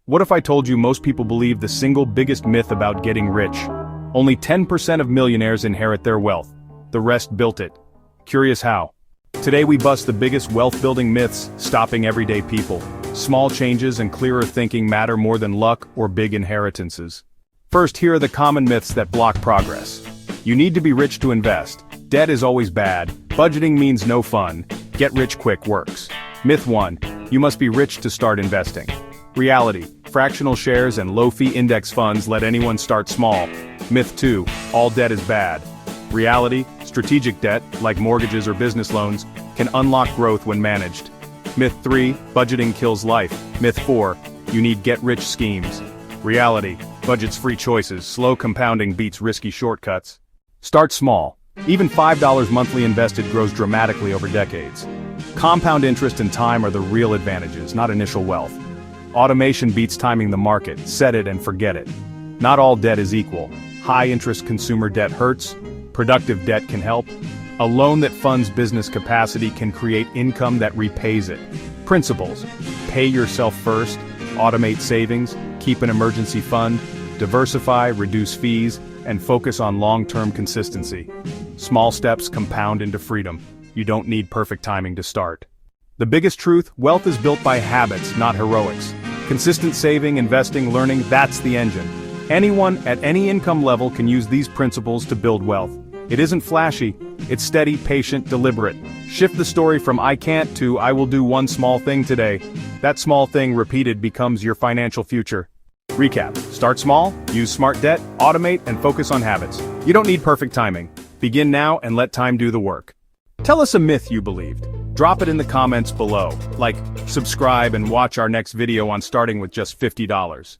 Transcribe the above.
What if I told you most people believe the single biggest myth about getting rich? Only 10% of millionaires inherit their wealth. The rest built it. Curious how? Today we bust the biggest wealth-building myths stopping everyday people. Small changes and clearer thinking matter more than luck or big inheritances. First, here are the common myths that block progress. You need to be rich to invest. Debt is always bad. Budgeting means no fun. Get rich quick works. Myth 1. You must be rich to start investing. Reality. Fractional shares and low-fee index funds let anyone start small. Myth 2. All debt is bad. Reality. Strategic debt, like mortgages or business loans, can unlock growth when managed. Myth 3. Budgeting kills life. Myth 4. You need get-rich schemes. Reality. Budget's free choices. Slow compounding beats risky shortcuts. Start small. Even $5 monthly invested grows dramatically over decades. Compound interest and time are the real advantages, not initial wealth. Automation beats timing the market. Set it and forget it. Not all debt is equal. High-interest consumer debt hurts. Productive debt can help. A loan that funds business capacity can create income that repays it. Principles. Pay yourself first. Automate savings. Keep an emergency fund. Diversify, reduce fees, and focus on long-term consistency. Small steps compound into freedom. You don't need perfect timing to start. The biggest truth, wealth is built by habits, not heroics. Consistent saving, investing, learning, that's the engine. Anyone at any income level can use these principles to build wealth. It isn't flashy, it's steady, patient, deliberate. Shift the story from I can't to I will do one small thing today. That small thing repeated becomes your financial future. Recap. Start small, use smart debt, automate, and focus on habits. You don't need perfect timing. Begin now and let time do the work. Tell us a myth you believed. Drop it in the comments below. Like, subscribe, and watch our next video on starting with just $50.